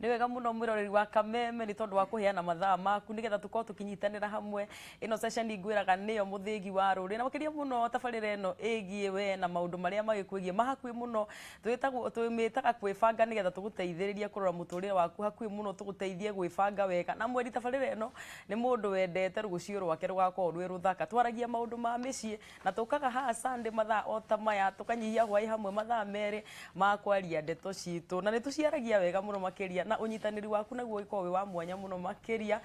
Nĩ wega mũno mwĩroreri wa Kameme nĩ tondũ wa kũheana mathaa maku nĩgetha tukorwo tukinyitanĩra hamwe. Ĩno session ngwĩraga nĩyo mũthĩgi wa rũrĩrĩ na makĩria mũno tabarĩra ĩno ĩgiĩ we na maũndũ marĩa magĩkwĩgiĩ mahakuĩ mũno. Twĩmĩtaga kwĩbanga nĩgetha tũgũteithĩrĩrie kũrora mũtũrĩre waku hakuĩ mũno, tũgũteithie gwĩbanga wega. Na mweri tabarĩra ĩno nĩ mũndũ wendete rũciũ rwake rũgakorwo rwĩ rũthaka. Twaragia maũndũ ma mĩciĩ na tũkaga haha Sunday mathaa o ta maya tũkanyihia hwaĩ hamwe mathaa merĩ ma kwaria ndeto citũ na nĩ tũciaragia wega mũno makĩria na ũnyitanĩri waku naguo ũkorwo wĩ wa mwanya mũno makĩria.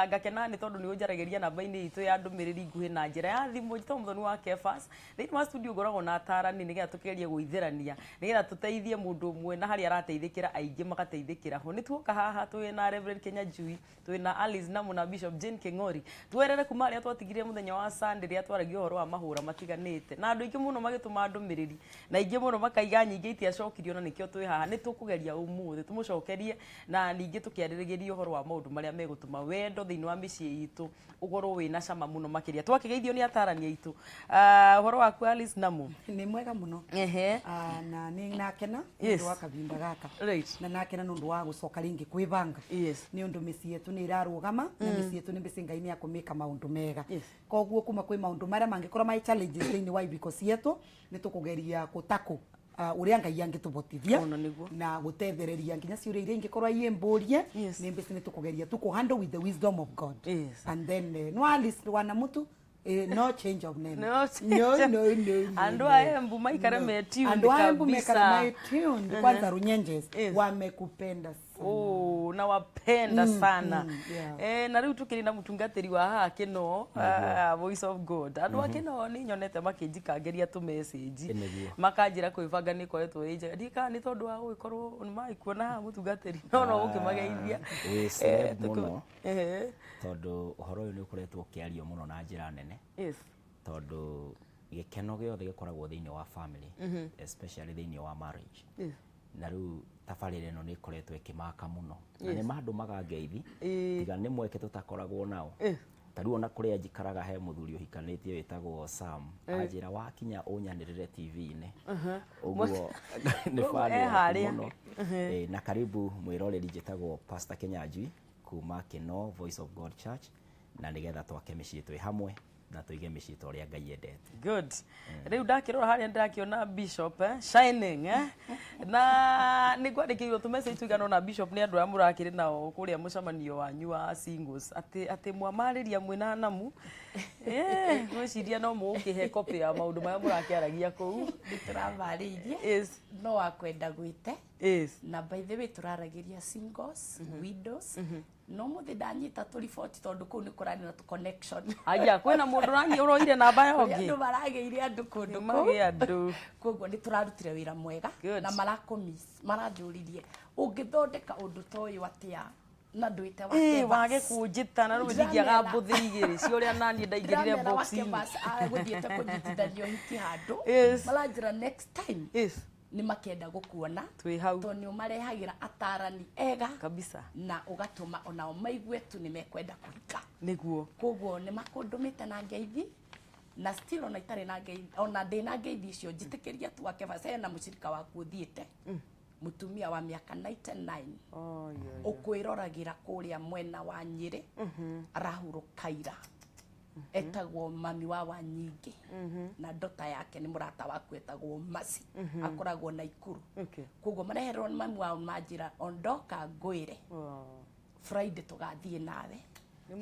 Ngakena nĩ tondũ nĩ ũnjaragĩria namba-inĩ itũ ya ndũmĩrĩri nguhĩ na njĩra ya thimũ. Njĩtwo Mũthoni wa Kebas thĩinĩ wa studio ngoragwo na atarani nĩgetha tũkĩgerie gũithĩrania nĩgetha tũteithie mũndũ ũmwe na harĩa arateithĩkĩra aingĩ magateithĩkĩra ho. Nĩ tuoka haha twĩna Reverend Kenya Njui, twĩna Alice Namu na Bishop Jane King'ori, twerere kuma harĩa twatigire mũthenya wa Sunday rĩrĩa twaragia ũhoro wa mahũra matiganĩte na andũ aingĩ mũno magĩtũma ndũmĩrĩri na aingĩ mũno makaiga nyingĩ itiacokirio na nĩkĩo twĩ haha. Nĩ tũkũgeria ũmũthĩ tũmũcokerie na ningĩ tũkĩarĩrĩria ũhoro wa maũndũ marĩa megũtũma wendo thĩinĩ wa mĩciĩ itũ ũkorwo wĩna cama mũno makĩria. Twakĩgeithio nĩ atarania itũ. Ũhoro waku Alice Namu? Nĩ mwega mũno. Na nĩ nakena nĩ ũndũ wa kavinda gaka. Na nakena nĩ ũndũ wa gũcoka rĩngĩ kwĩbanga. Nĩ ũndũ mĩciĩ itũ nĩ irarũgama na mĩciĩ itũ nĩ mĩcinga-inĩ ya kũmĩka maũndũ mega. Koguo kuma kwĩ maũndũ marĩa mangĩkorwo marĩ challenges thĩinĩ wa ibiko ciitũ nĩ tũkũgeria gũtakũ uria Ngai angĩtũbotithia na gũtethereria nginya ciũria iria ingĩkorwo iĩmbũrie nĩ mbĩci nĩ tũkũgeria handle with the wisdom of God. And then no Alice wana mtu no change of name. No. Andu aembu maikare metuned kabisa. Andu aembu maikare metuned kwanza runyenjes wamekupenda sana. Oh, na wapenda sana. Na riu tukiri na mutungatiri wa haha kino Voice of God. Andu akino ni nyonete makinjikangeria tu message makanjira kwibanga ni koretwo ije ndika ni tondu wa gukorwo ni maikuona haha mutungatiri no gukimageithia tondu uhoro uyu ni ukoretwo kiario muno na njira nene tondu gikeno giothe gikoragwo thiini wa family especially thiini wa marriage na riu tabarĩra ĩno nĩ ĩkoretwo ĩkĩmaka mũno na nĩ maandũ magangeithi tiga nĩ mweke tũtakoragwo nao. Ta rĩu ona kũrĩa njikaraga he mũthuri ũhikanĩtie wĩtagwo Sam anjĩra wakinya ũnyanĩrĩre TV-inĩ ũguo nĩ bani mũno. Na karibu mwĩroreri njĩtagwo Pastor Kenya Njui kuma Kino Voice of God Church na nĩgetha twake mĩciĩ twĩ hamwe na tuige mĩciĩ ta ũrĩa Ngai endete. Good. Rĩu ndakĩrora harĩa ndĩrakĩona Bishop shining na nĩ kwandĩkĩirwo tũ message tũigana na Bishop nĩ andũ arĩa mũrakĩrĩ nao kũrĩa mũcemanio wanyu wa singles atĩ mwamarĩria mwĩna Namu gwĩciria no mũgũkĩhe copy ya maũndũ marĩa mũrakĩaragia kũu. Nĩtũramarĩirie no wakwenda gwĩte na by the way tũraragĩria singles widows no muthi ndanyita tu report tondu kuu ni kurani na tu connection. Aya kwena mundu rangi uroire namba yongi. Andu marageire andu kundu magi andu. Koguo ni turarutire wira mwega na marakomis maranjuririe ungithondeka undu toyu atia na nduite wa Kebas. Wage kunjita na rũthingiaga mbuthi igĩrĩ ciũrĩa nani ndaingĩrire box-inĩ. Gũthiĩte kũnyitithanio hiki handũ. Maranjĩra next time. Ni makenda gukuona twi hau to ni umarehagira atarani ega kabisa na ugatuma onao maigue tu ni mekwenda kuhika niguo. Koguo ni makundumite na ngeithi na still ona itare na ngeithi ona ndina ngeithi icio njitikiria tu Kebas na mucirika waku thiite mutumia wa miaka 99 ukwĩroragira kuria mwena wa Nyĩrĩ arahurukaira etagwo mami wa Wanyingi na ndota yake ni murata waku etagwo Masi akoragwo na Ikuru. Koguo mareherwo ni mami wa Manjira ondoka ngwire Friday tugathie nawe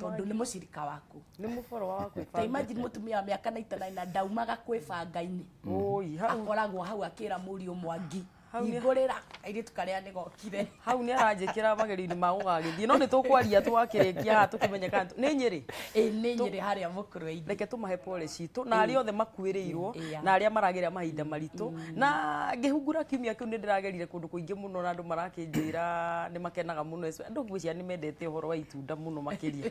tondu ni mucirika waku ni muforo waku. Ta imagine mutumia wa miaka 99 na daumaga kwĩbanga-inĩ akoragwo hau akira Mũriũ Mwangi igurira aire tukaria ni gokire hau ni aranjikira mageri-inĩ ma gũgagĩthie no nĩ tũkwaria twakĩrĩkia haha tũkĩmenyeka nĩ Nyĩrĩ nĩ Nyĩrĩ harĩa mũkũrũ-inĩ. Reke tũmahe pole citũ na arĩa othe makuĩrĩirwo na arĩa marageria mahinda maritũ na ngĩhungura kiumia kĩu nĩ ndĩragerire kũndũ kũingĩ mũno na andũ marakĩnjĩra nĩ makenaga mũno andũ ngwĩciria nĩ mendete ũhoro wa itunda mũno makĩria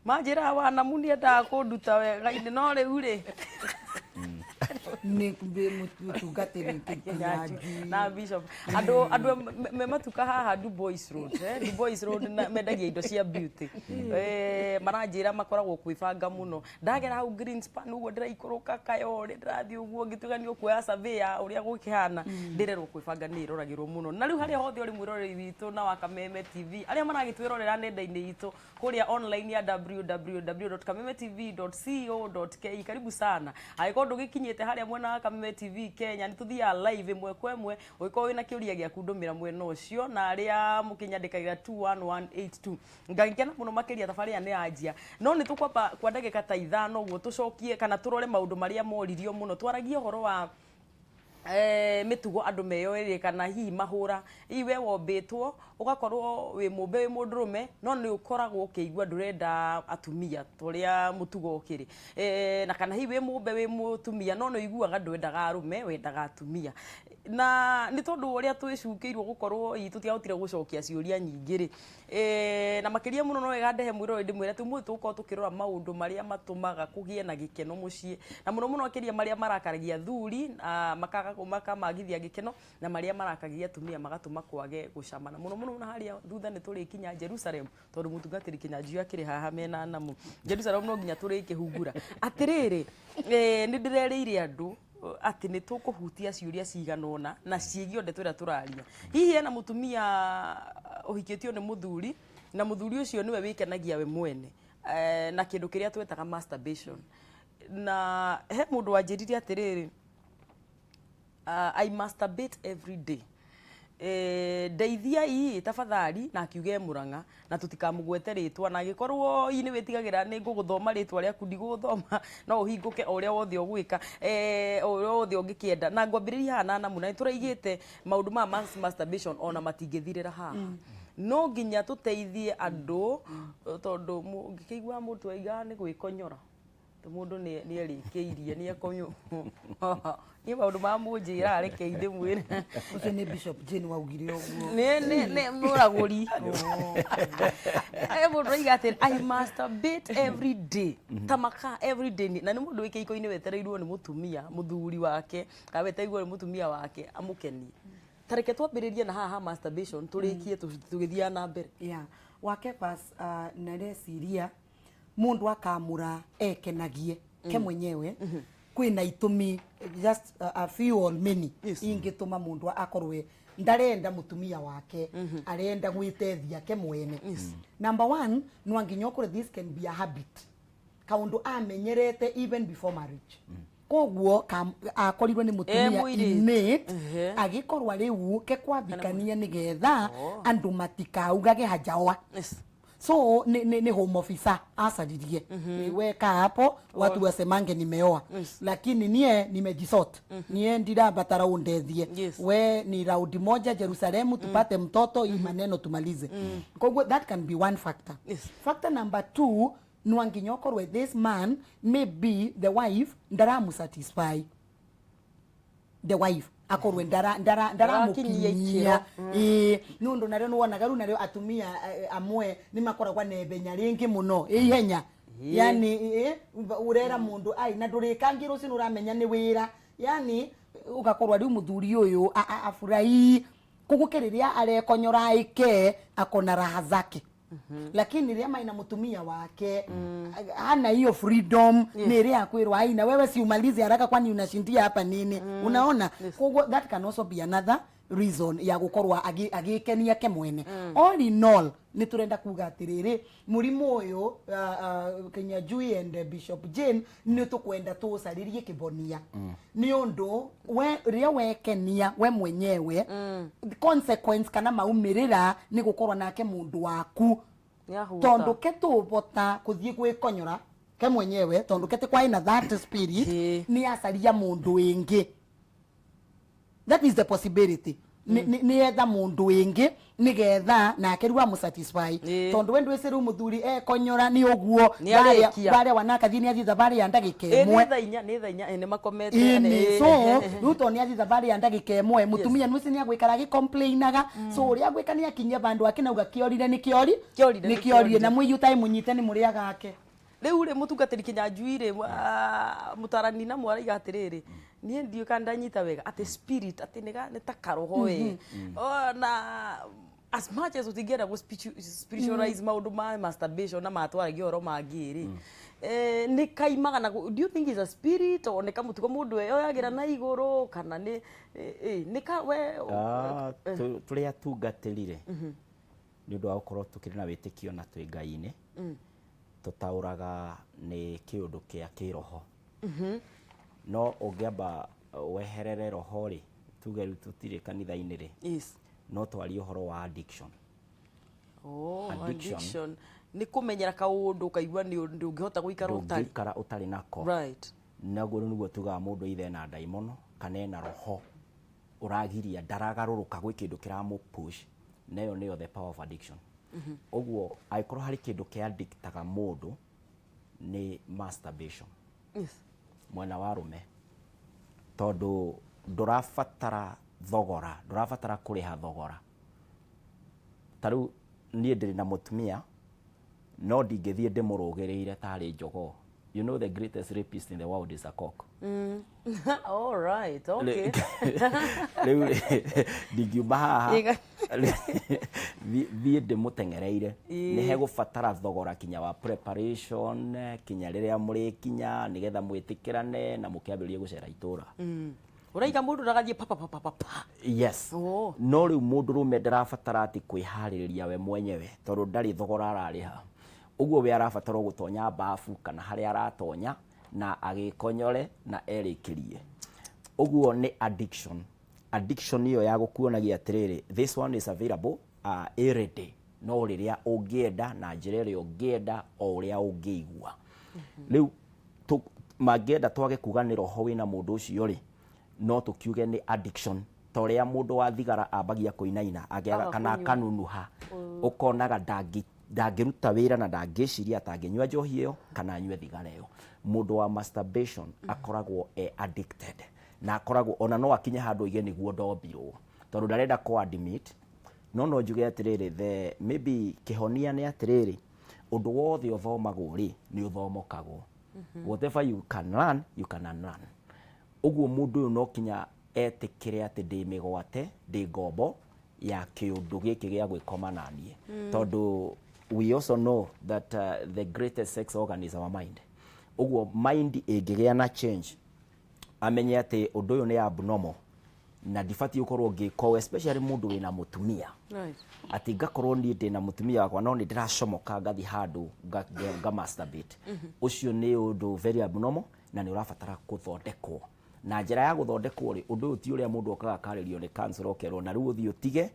manjĩra wa Namu nĩ endaga kũnduta wega-inĩ no rĩu rĩ ni mutungatiri na bishop ando me matuka haha Du Bois Road Du Bois Road na mendagia indo cia beauty maranjira makoragwo kwibanga muno ndagera hau Greenspan uguo ndiraikũrũka kayo ndirathi uguo ngituganio kuoya surveyor uria gukihana ndirerwo kwibanga ni iroragirwo muno na riu haria hothe uri mwiroreri witu na wa Kameme TV aria maragitwirorera nenda-ini itu kuria online ya www.kamemetv.co.ke karibu sana aiko ndugikinyite haria mwena wa Kameme TV Kenya ni tuthia live imwe kwa imwe uiko wina kiuria gia kundumira mwena ucio na aria mukinyandikagira 21182 ngagikena muno makiria tafari ni ajia no ni tukwamba kwa ndagika ta 5 uguo tucokie kana turore maundu maria moririo muno twaragie horo wa mitugo andu meyoerie kana hihi mahura iwe wombitwo ugakorwo wi mumbe wi mundurume no ni ukoragwo ukiigua ndurenda atumia turia mutugo ukiri na kana hihi wi mumbe wi mutumia no no iguaga ndwendaga arume wendaga atumia na ni tondu uria twicukirwo gukorwo itutiahotire gucokia ciuria nyingiri na makiria muno no wega ndehe mwiro ndimwira tu mwitu uko tukirora maundu maria matumaga kugie na gikeno mucii na muno muno akiria maria marakaragia thuri makaga magithia gikeno na maria marakagia atumia magatuma kwage gucama na muno muno na haria thutha ni turi kinya Jerusalem tondu mutungatiri kinyanju akiri haha mena namu Jerusalem no nginya turi kihungura atiriri ni ndirereire andu ati ni tukuhutia ciuria ciganona na ciigio ndeto ira turaria hihi ena mutumia uhikitio ni muthuri na muthuri ucio niwe wikenagia we mwene na kindu kiria twetaga masturbation na he mundu wanjiririe atiriri I masturbate every day ndeithia ii tafadhali na akiuge Muranga na tutikamugwete ritwa na gikorwo ii ni witigagira ni nguguthoma ritwa ria kundi guthoma no uhinguke uria wothe ogwika uria wothe ongikienda na ngwambiriria hana na muna turaigite maundu ma masturbation ona matingithirira haha no nginya tuteithie andu tondu ngikigwa mutu aiga ni gwikonyora mundu ni erikiirie ni ekonyo ni maundu ma munjira arekeinde mwire ucio ni Bishop Jane waugire uguo ne muraguri mundu igate I masturbate every day tamaka every day na ni mundu wike iko-ini wetereirwo ni mutumia muthuri wake ka wetereirwo ni mutumia wake amukenie tareke twambiririe na haha masturbation turikie tugithia na mbere wake pas na resiria mundu akamura ekenagie ke mwenyewe kwina itumi just a few or many ingituma mundu akorwe ndarenda mutumia wake arenda gwitethia ke mwene number 1 nwanginya okore this can be a habit kaundu amenyerete even before marriage koguo akorirwe ni mutumia innate agikorwa riu ke kwambikania nigetha andu matikaugage hajaoa so ni home officer asalirie weka hapo watu wasemange nimeoa lakini nie nimejisort nie ndira batara undethie we ni raundi moja Jerusalem tupate mtoto hii maneno tumalize kwa that can be one factor factor number 2 nwanginyo with this man maybe the wife ndaramu satisfy the wife akorwe ndara mukinyia nundu nario nuonaga ru nario atumia amwe ni makoragwa nebenya ringi muno ihenya yani urera mundu ai na ndurikangira ucio uramenya ni wira yani ugakorwa riu muthuri uyu afurai kugukiriria arekonyora ike akona raha zake lakini ria maina mutumia wake hana hiyo freedom ni ria kwirwa aina wewe si umalize haraka kwani unashindia hapa nini unaona that can also be another reason ya gukorwa agikenia ke mwene all in all ni turenda kuga atiriri murimu uyu Kenya Jui and Bishop Jane ni tukwenda tusaririe kibonia ni undu ria wekenia we mwenyewe consequence kana maumirira ni gukorwa nake mundu waku tondu ketubota kuthie gwikonyora ke mwenyewe tondu kete kwa ina that spirit ni asaria mundu ingi that is the possibility ni etha mundu ingi nigetha nake riu amusatisfy tondu wendu iciru muthuri konyora ni uguo bare wanaka thini athitha bare ya ndagika imwe ni thainya ni makomete so ruto ni athitha bare ya ndagika imwe mutumia nuci ni agwikara gicomplainaga so uri agwika ni akinyia bandu akinauga kiorire ni kiori na mwiyu tai munyite ni muri agake riu ri mutungatiri kinyanjui mutarani na mwariga atiriri nie ndio kandanyita wega ati spirit ati ni ta karoho we na as much as utingera go spiritualize maundu ma masturbation na matwara gioro mangiri ni kaimaga na do you think is a spirit or ni kamutuko mundu yoyagira na iguru kana ni ka we tuli atungatirire ni undu wa gukorwo tukiri na witikio na twi ngai-ini tutauraga ni kiundu kia kiroho no ungiamba weherere roho ri tuge tutire kanitha-ini ri no twari uhoro wa addiction. Addiction ni kumenyera kaundu kaigua ni ungihota guikara utari ukara utari nako right naguo niguo tuga mundu ithe na daimono kana na roho uragiria daragaruruka gwi kindu kiramu push nayo niyo the power of addiction. Oguo aikoro hari kindu kia addictaga mundu ni masturbation mwena wa rume tondu ndurafatara thogora ndurafatara kuriha thogora taru nie ndiri na mutumia no ndingithie ndimurugireire tari njogo. You know the greatest rapist in the world is a cock. All right, okay. Ndingiuma haha thie ndimutengereire ni hegubatara thogora kinya wa preparation kinya riria muri kinya nigetha mwitikirane na mukiambiririe gucera itura. Uraiga mundu ndagathie papa. Yes. No riu mundu rume ndarabatara ati kwihariria we mwenyewe tondu ndari thogora arariha. Uguo we arabatara gutonya bafu kana hari aratonya na agikonyore na erikirie. Uguo ni addiction. Addiction iyo ya gukuonagia atiriri this one is available every day no riria ungienda na njira ria ungienda o uria ungiigua. Riu magenda twage kuga ni roho wina mundu ucio ri no tukiuge ni addiction toria mundu wa thigara ambagia kuinaina agiaga kana kanunuha ukonaga ndagiruta wira na ndangiciria atanginywa njohi iyo kana anywe thigara iyo. Mundu wa masturbation akoragwo addicted na akoragwo ona no akinya handu ige niguo ndombirwo tondu ndarenda ko admit no njuge atiriri the maybe kihonia ni atiriri undu wothe uthomagwo ri ni uthomokagwo. Whatever you can learn you can unlearn. Uguo mundu no kinya etikire ati ndi migwate ndi ngombo ya kiundu giki gia gwikoma nanie tondu we also know that the greatest sex organ is our mind. Uguo mind ingigia na change amenye ati undu uyu ni abnormal na difati ukorwo ngiko especially mundu wina mutumia right ati ngakorwo ni ndi na mutumia wakwa no ni ndiracomoka ngathi handu nga masturbate ucio ni undu very abnormal na ni urabatara kuthondekwo na njira ya guthondekwo ri undu uti uria mundu okaga karirio ni cancer okerwo na riu uthi utige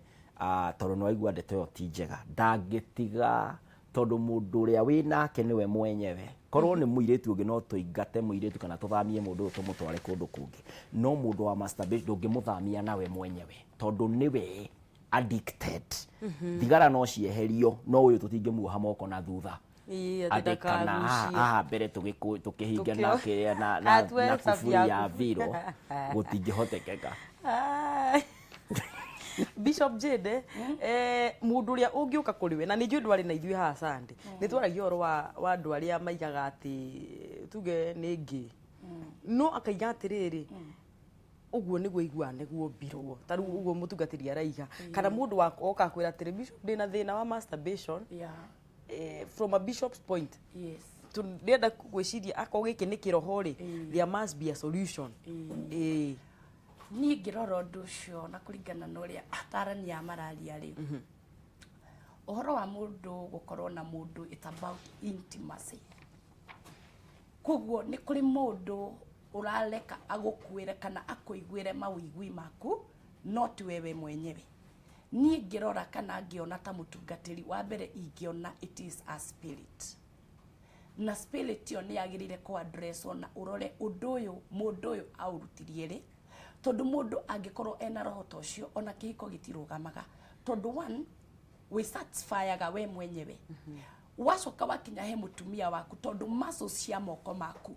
tondu no aigua ndeto yo ti njega ndangitiga tondu mundu uria winake niwe mwenyewe korwo ni muiritu ungi no tuingate muiritu kana tuthamie mundu tumutware kundu kungi no mundu wa masturbation ndungimuthamia nawe mwenyewe tondu niwe addicted. Thigara no cieherio no uyu tutingimuoha moko na thutha adekana mbere tukihinga na kufuri ya viro gutingihotekeka. Bishop Jade mundu uria ungiuka kuriwe na ni njudu ari na ithui ha Sunday ni twaragia oro wa andu aria maigaga ati tuge ni ngi no akaiga atiriri uguo niguo igua niguo mbirwo taru uguo mutungatiri araiga kana mundu oka kwira atiri bishop ndina thina wa masturbation from a bishop's point ndenda gwiciria ako giki ni kiroho ri there must be a solution. Ni ngirora undu ucio na kuringana na uria atarani ya mararia ri uhoro wa mundu gukorwo na mundu it's about intimacy. Koguo ni kuri mundu uraleka agukwire kana akuiguire mawigwi maku not wewe mwenyewe. Ni ngirora kana ngiona ta mutungatiri wa mbere ingiona it is a spirit na spirit yo ni yagirire ku address na urore undu uyu mundu uyu aurutirie ri tondu mundu angikorwo ena roho tocio ona kihiko gitirugamaga tondu one we satisfyaga we mwenyewe wacoka wakinya he mutumia waku tondu maso cia moko maku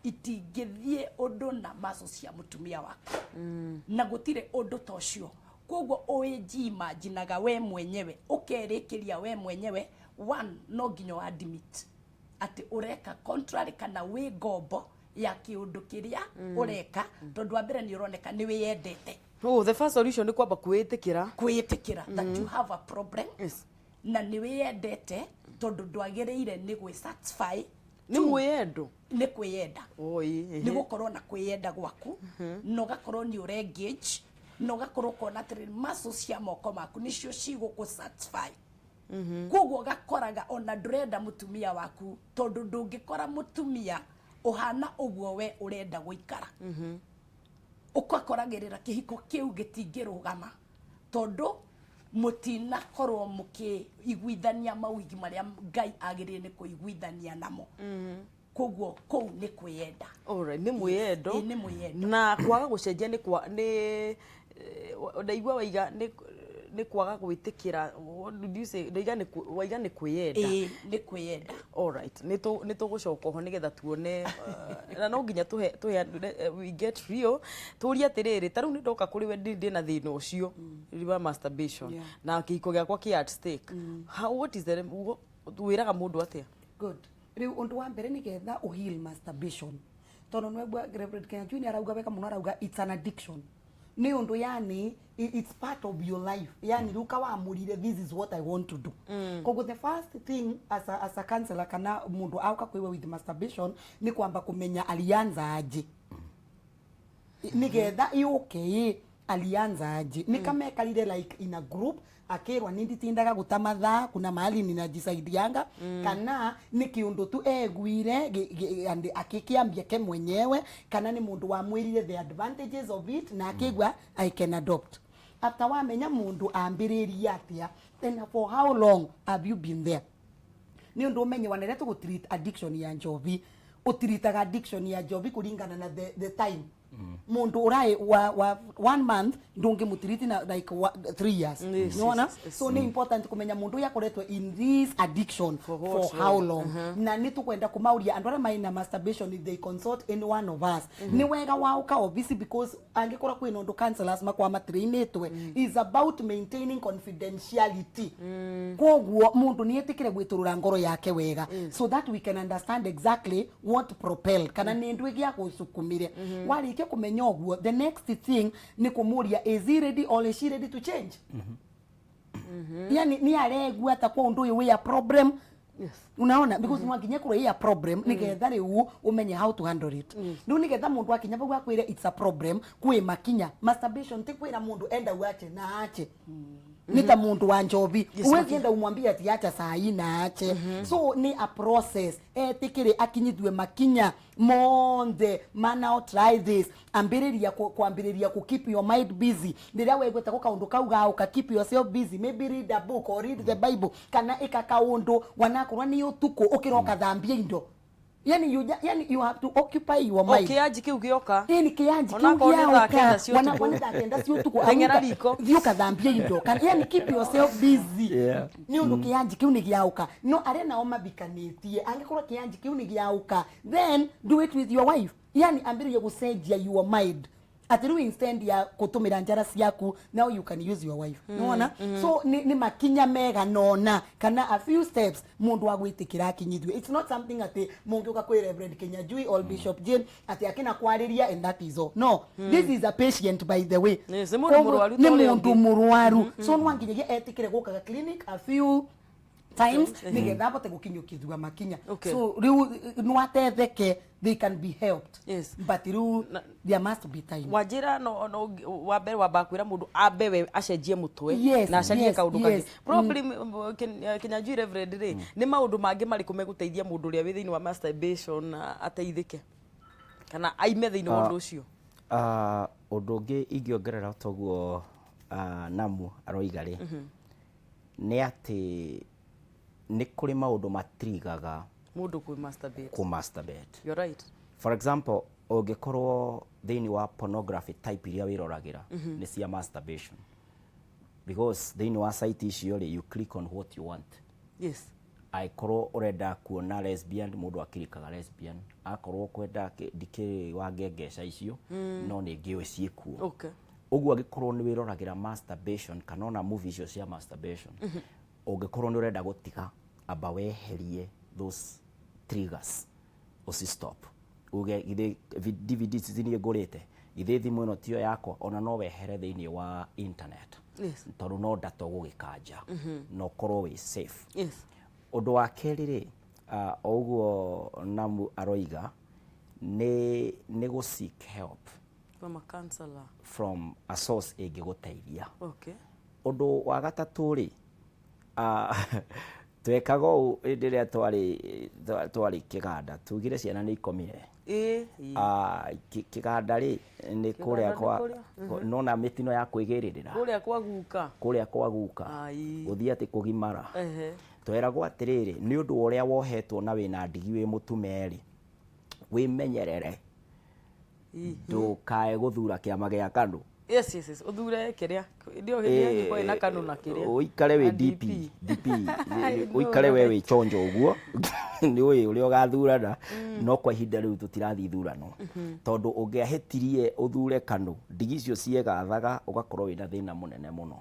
itingithie undu na maso cia mutumia waku na gutire undu tocio koguo imaginaga we mwenyewe ukerikiria we mwenyewe one no nginyo admit ati ureka contrary kana wi ngombo ya kiundu kiria ureka tondu wa mbere ni uroneka ni wiyendete. Oh, the first solution ni kwamba kwitikira that you have a problem. Yes. Na ni wiyendete tondu ndwagireire ni gwi satisfy ni mwendo ni kwiyenda. Oi, ni gukorwo na kwiyenda gwaku no gakorwo ni ure engage no gakorwo kona atiri muscles cia moko maku nicio ciguku satisfy. Koguo gakoraga ona ndurenda mutumia waku tondu ndungikora mutumia uhana uguo we urenda guikara. Ukakoragirira kihiko kiu gitingirugama tondu mutina korwo mukiiguithania mawigi maria Ngai agirire ni kuiguithania namo. Koguo kou ni kwiyenda. Alright, ni mwendo. Ni mwendo. Na kwaga gucenjia ni kwa ni ndaigua waiga ni kwaga gwitikira. What did you say? Waiga ni kwiyenda. Ni kwiyenda. Alright, ni tugucoka ho nigetha tuone na no nginya tuhe we get real. Turia atiriri taru ni ndoka kuri we ndi na thina ucio riba masturbation na kihiko giakwa ki at stake. How what is the wiraga mundu atia? Good. Riu undu wa mbere ni getha heal masturbation. Tono nwebwa Reverend Kenya Junior arauga weka muno arauga it's an addiction. Ni undu yani it's part of your life. Yani ruka wa amurire this is what I want to do. Kogo the first thing as a counselor kana mundu auka kwiwe with masturbation ni kwamba kumenya alianza aje. Ni getha okay alianza aje. Ni kama ekalire like in a group akirwa nindi tindaga gutamatha kuna mahali ninajisaidianga kana ni kiundu tu egwire andi akikiambia ke mwenyewe kana ni mundu wa mwirire the advantages of it na akigwa I can adopt. After wamenya mundu ambiriria atia then for how long have you been there? Ni undu umenye waneleta ku treat addiction ya njovi utiritaga addiction ya njovi kulingana na the time. Mundu urai wa 1 month ndungi mutiriti na like 3 years. Unaona? So ni important kumenya mundu yakoretwe in this addiction for how long. Na ni tukwenda kumauria andora maina masturbation if they consult any one of us. Ni wega wauka obviously because angikora kwina undu counselors makwa matrainetwe is about maintaining confidentiality. Koguo mundu ni etikire gwiturura ngoro yake wega so that we can understand exactly what propel kana ni ndu igia gusukumire. Wali kumenya oguo the next thing ni kumuria is he ready or is she ready to change. Yani ni aregua ta kwa undu we a problem. Yes. Unaona because mwanginya kuro ya problem ni getha riu umenye how to handle it. Ndu ni getha mundu akinya bagwa kwire it's a problem kwi makinya masturbation ti kwira mundu enda uache na ache. Nita mundu wa njovi uwezi enda umwambia ati acha saa hii na ache. So ni a process etikire akinyithwe makinya monde man out try this ambiriria kuambiriria ku keep your mind busy ndiria wegweta kukaundu kauga uka keep yourself busy maybe read a book or read the Bible kana ikakaundu wanakorwa ni utuko ukiroka thambia indo. Yani you have to occupy your mind. Okay, aji kiu gioka. Yani kianji kiu gioka. Wana kenda sio tuko. Tengera riko. Gioka thambia indo. Yani keep yourself busy. Ni undu kianji kiu ni giauka. No arena oma bikanetie. Angekora kianji kiu ni giauka. Then do it with your wife. Yani ambiri gucenjia your mind. Atiru instead ya kutumira njara ciaku now you can use your wife. Unaona? So ni makinya mega nona kana a few steps mundu wa gwitikira akinyithwe. It's not something ati mungiuka kwi Reverend Kenya Jui or Bishop Jane ati akina kwariria and that is all. No, this is a patient by the way. Yes, ni mundu murwaru. So nwanginya etikire guka clinic a few times nigetha bote gukinyukithwa makinya. So riu nwatetheke they can be helped. Yes. But there must be time. Wajira no wabe wabakwira mundu abe we acenjie mutwe na acenjie kaundu kangi. Problem Kenya Jui Reverend ri ni maundu mangi mari kumeguteithia mundu ria wi thiini wa masturbation ateithike kana aime thiini wa undu ucio. Undu ungi ingiongerera toguo namu aroiga ri ni ati ni kuri maundu matrigaga mundu ku masturbate. You're right. For example, ungikorwo thiini wa pornography type iria wirораgira ni cia masturbation because thiini wa site icio ri you click on what you want. Yes. Aikorwo urenda kuona lesbian mundu akirikaga lesbian akorwo kwenda dikiri wa ngengeca icio no ni ngiwe ciekuo. Okay. Uguo agikorwo ni wiroragira masturbation kana ona movie icio cia masturbation ungikorwo ni urenda gutiga aba weherie those triggers uci stop uge ithe DVDs zini ngorete ithe thimu ino tio yako ona no wehere thiini wa internet tondu no data gugikanja no korwo wi safe undu wa keri ri oguo namu aroiga ni go seek help from a counselor, from a source ingiguteithia. Okay. Undu wa gatatu ri twekaga u ndiria twari kiganda tugire ciana ni ikomire kiganda ri ni kuria kwa nona mitino ya kwigiririra kuria kwa guka uthia ati kugimara tweragwo atiriri ni undu uria wohetwo na wina ndigi wi mutumeri wimenyerere ndukae guthura kiama gia kandu. Yes, uthure kiria ndio hinya kwa ina kanu na kiria uikare we DP uikare we we chonjo uguo ni uyu uri ugathurana no kwa ihinda riu tutirathi thurano tondu ungiahetirie uthure kanu ndigi cio ciegathaga ugakorwo wina thina munene muno.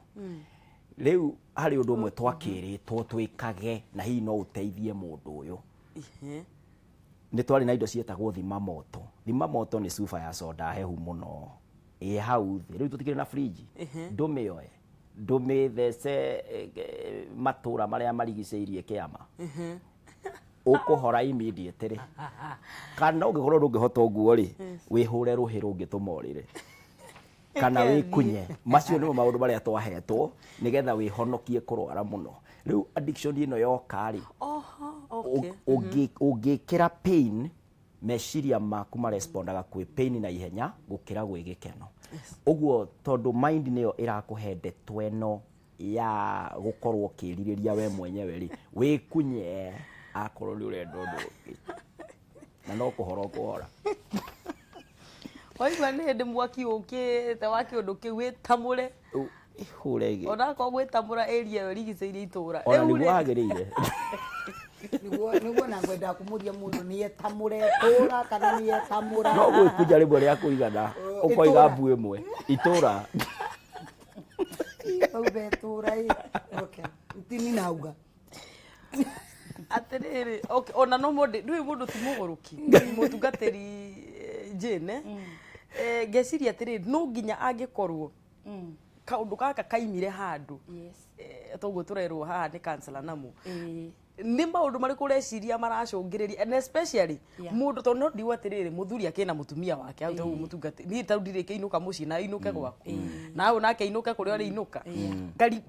Riu hari undu umwe twakiritwo twikage na hihi no uteithie mundu uyu ni twari na indo cietagwo thima moto. Thima moto ni sufa ya soda hehu muno hau riu tutikire na fridge ndumioe ndumithece matura maria marigiceirie kiama ukuhora immediate ri kana ungikorwo ndungihota uguo ri wihure ruhi rungitumorire kana wikunye macio nimo maundu maria twahetwo nigetha wihonokie kurwara muno. Riu addiction ino yoka ri ungikira pain meciria maku marespondaga kwi pain na ihenya gukira gwi gikeno. Uguo tondu mind niyo irakuhe ndeto eno ya gukorwo kiririria we mwenyewe ri wikunye akorwo ni urenda undu ungi na no kuhora kuhora waigua ni hindi mwaki ukite waki undu ki witamure ihurege ona ko gwitamura area yo rigiceirie itura ona ni gwagirire niguo na ngwenda kumuria mundu ni etamure tura kana ni etamura no gwikuja rimwe ria kuigana ukoiga mbu imwe itura ube tura okay tini nauga atiriri okay ona no mundi ndui mundu ti muguruki mutungatiri jene ngeciria atiriri no nginya angikorwo kaundu gaka kaimire handu toguo turerwo haha ni counselor namu ni maundu mariku reciria maracungiriria and especially mundu to no ndiwa atiriri muthuri akina mutumia wake au toguo mutungati ni tau ndirike inuka muci na inuke gwaku na u nake inuke kuria ri inuka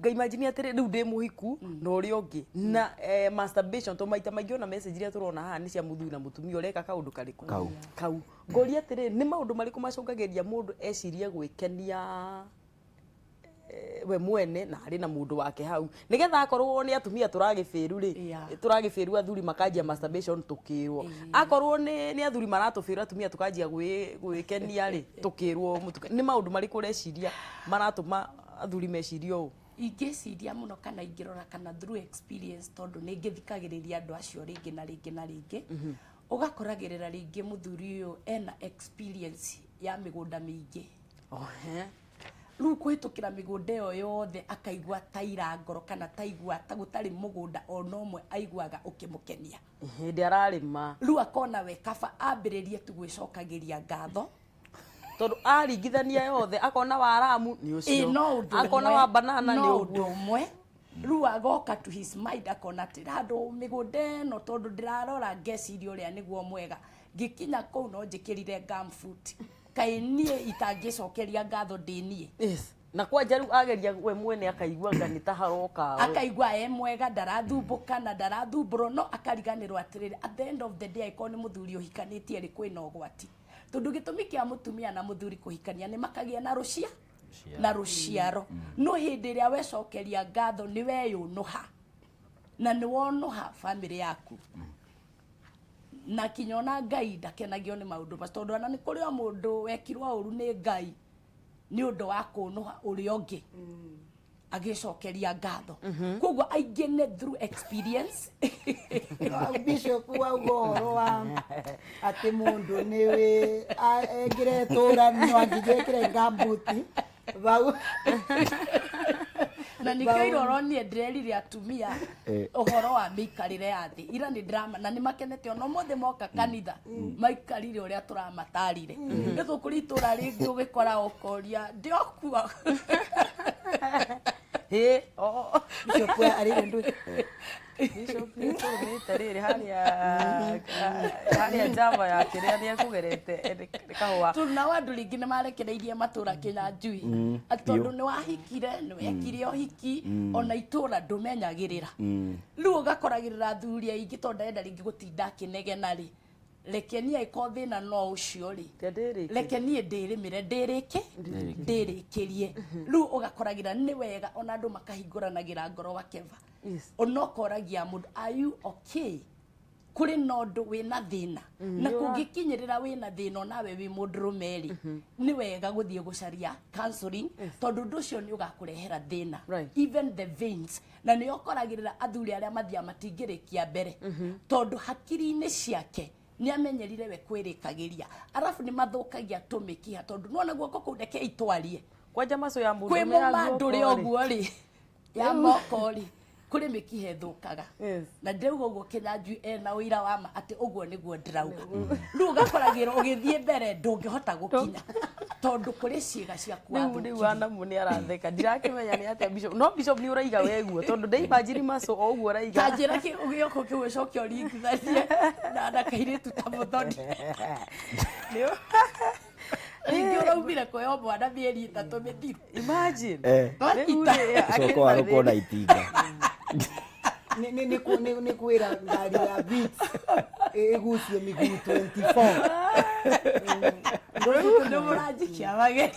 ga imagine atiriri riu ndi muhiku no ri ongi na masturbation to maita maingĩ ona message iria turona haha ni cia muthuri na mutumia ureka kaundu kariku kau ngori atiriri ni maundu mariku macungagiria mundu ecirie gwikenia we mwene na ari na mundu wake hau nigetha akorwo ni atumia turagifiru ri turagifiru athuri makanjia masturbation tukirwo akorwo ni athuri maratufiru atumia tukanjia gwikenia ri tukirwo ni maundu mariku reciria maratuma athuri mecirio ingiciria muno kana ingirora kana through experience tondu ni ngithikagiriria andu acio ringi na ringi na ringi ugakoragirira ringi muthuri uyu ena experience ya migunda mingi riu kuhitukira migunda iyo yothe akaigua taira ngoro kana taigua ta gutari mugunda ona umwe aiguaga ukimukenia hindi ararima riu akona we kaba ambiririe tu gwicokagiria ngatho tondu aringithania yothe akona wa aramu ni ucio akona wa banana ni undu umwe riu agoka to his mind akona ati randu migunda ino tondu ndirarora ngeciria uria niguo mwega ngikinya kuu no njikirire gumfoot kainie itangicokeria ngatho ndinie na kwa jaru ageria we mwene akaigua ngani ta haroka akaigua mwega ndarathumbuka na ndarathumburo no akariganirwo atiriri at the end of the day ikoni muthuri uhikanitie ri kwina ugwati tondu gitumi kia mutumia na muthuri kuhikania ni makagia na ruciaro no hindi ria wecokeria ngatho ni weyunuha na ni wonuha family yaku na kinyona Ngai ndakenagio ni maundu tondu ana ni kuria mundu wekirwo uru ni Ngai ni undu wa kunuha uri ongi agicokeria ngatho koguo aingi ne through experience bishop wa ugoro wa ati mundu ni we engire tura no angigekire gambuti bau na nikairo ronie ndirerire atumia uhoro wa mikarire ya thi ira ni drama na ni makenete ono mothe moka kanitha maikarire uria turamatarire nithukuri itura ringi ugikora okoria ndiokua Bishop arire ndu Bishop ni tarire haria java ya kiria ni akugerete kahwa tuna wandu ringi ni marekereirie matura Kenya njui atondu ni wahikire ni wekire ohiki ona itura ndumenyagirira riu ugakoragirira thuri aingi tondu enda ringi gutinda kinegena ri rekenia ikothina no ucio ri rekenie ndirimire ndirikirie riu ugakoragira ni wega ona andu makahinguranagira ngoro wakeva onokoragia mundu are you okay kuri nondu wina thina na kungikinyirira wina thina nawe wi mundu rumeri ni wega guthie gucaria counseling tondu nducio ni ugakurehera thina even the veins na ni okoragirira athuri aria mathia matingirikia mbere tondu hakiri-ini ciake ni amenyerire we kwirikagiria arafu ni mathukagia tumikiha tondu nona guoko kundeke itwarie kwanja maso ya mundu kwi mumandu ri oguo ri ya moko ri kuri mikihe thukaga na ndeugo guo Kenya njui ena uira wa ma ati uguo niguo ndirauga riu ugakoragira ugithie mbere ndungihota gukinya tondu kuri ciiga cia kwathu riu wana muni aratheka ndirakimenya ni atia bishop no bishop ni uraiga weguo tondu ndei imagine maso o uguo uraiga kanjira ki ugioko kiwe cokio ringitharie na kairitu ta muthoni niyo ringi uraumire kuyo mwana mieri 3 mithiru imagine soko arukona itinga ni kwira ngari ya beats egucie miguu 24 ndo murajikia wage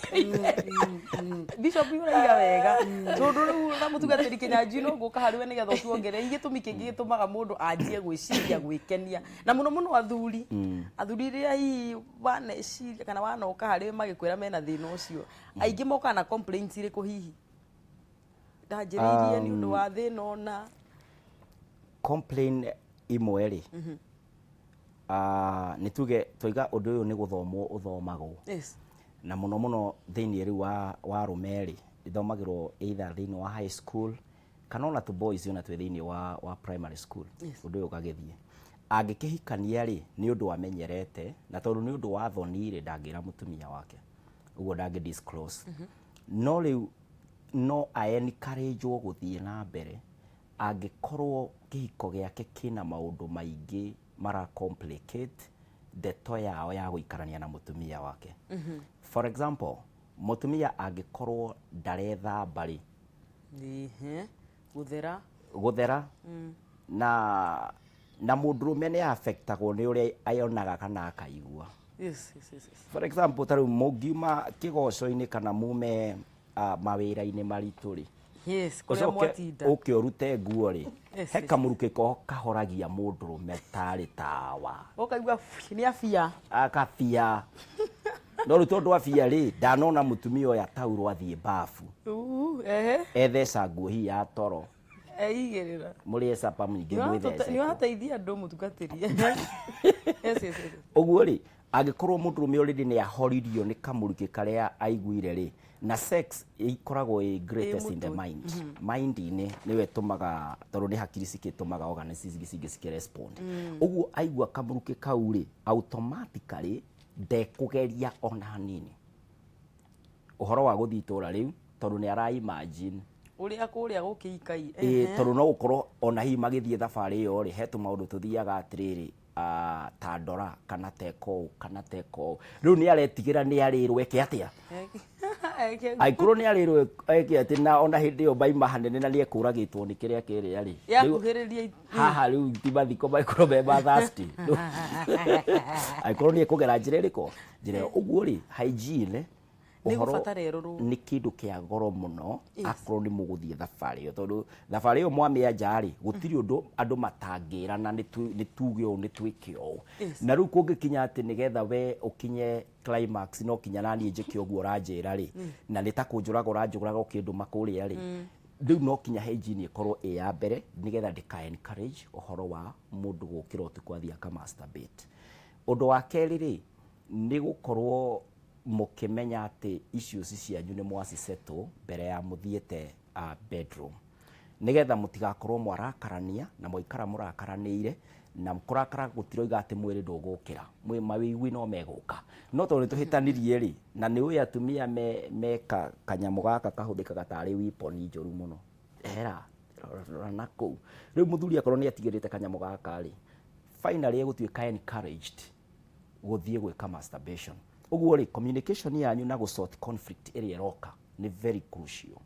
Bishop uraiga wega tondu riu na mutugatiri Kenya njui no guka hariwe ni getho tuongere igitumi kingi gitumaga mundu anjie gwiciria gwikenia na muno athuri ria hi waneciria kana wanoka hariwe magikwira mena thina ucio aingi moka na complaints iriku hihi ndajiririe ni undu wa thina ona complain imwe ri ni tuge toiga undu uyu ni guthomwo uthomagwo na muno thiini ri wa rumeri ithomagirwo either thiini wa high school kana ona tu boys ona twi thiini wa primary school undu uyu gagithie angikihikania ri ni undu amenyerete na tondu ni undu wa thoni ri ndangira mutumia wake uguo ndangi disclose no riu no encourage guthie na mbere angikorwo kihiko giake kina maundu maingi mara complicate ndeto yao ya guikarania na mutumia wake for example mutumia angikorwo ndaretha bari guthera na mundurume ni affectagwo ni uria ayonaga kana akaigua for example taru mugiuma kigoco-ini kana mume mawira-ini maritu ri kuria mwatinda ukiorute nguo ri he kamurukiko kahoragia mundurume tari tawa ukaigua ni afia akafia no ru tondu afia ri ndanona mutumia oya tauro athie bafu etheca nguo hi ya toro eigirira muri capa mwingi mwithece ni wateithia andu mutugatirie uguo ri angikorwo mundurume already ni ahoririo ni kamuruki karia aiguire ri na sex ikoragwo greatest in the mind mind-ini niwe tumaga tondu ni hakiri cikitumaga organisms cingi cikirespond uguo aigua kamuruki kau ri automatically ndekugeria ona hanini uhoro wa guthii itura riu tondu ni ara imagine uria kuria gukiikai tondu no gukorwo ona hi magithie thabari iyo ri hetu maundu tuthiaga atiriri ta ndora kana teko riu ni aretigira ni arirwo eke atia aikuru ni arirwo eke atia na ona hindi yo baima hanene na nie kuragitwo ni kiria kiria ri yakuhiriria haha riu ti mathiko maikuru be thirsty aikuru ni kugera njira iriko njira uguo ri hygiene ni kindu kia goro muno akoro ni muguthie thabari yo tondu thabari yo mwamia njari gutiri undu andu matangirana ni tuge o ni twike o na riu kungikinya ati nigetha we ukinye climax no kinya nani njike oguo ranjira ri na ni takunjuraga uranjuraga ukindu makuria ri riu no kinya hygiene ikorwo ya mbere nigetha ndika encourage uhoro wa mundu gukira utuku athia ka masturbate undu wa keri ri ni gukorwo mukimenya ati issues cianyu ni mwasi settle mbere ya muthiete bedroom nigetha mutigakorwo mwarakarania na mwaikara murakaranire na mkurakara gutiroiga ati mwiri ndugukira mwi mawigwi no meguka no to nituhitanirie ri na ni uya atumia meka kanyamu gaka kahuthikaga tari weapon njoru muno era rana ku riu muthuri akorwo ni atigirite kanyamu gaka ri finally egutuika encouraged guthie gwika masturbation uguo ri communication yanyu na gusort conflict area roka ni very crucial.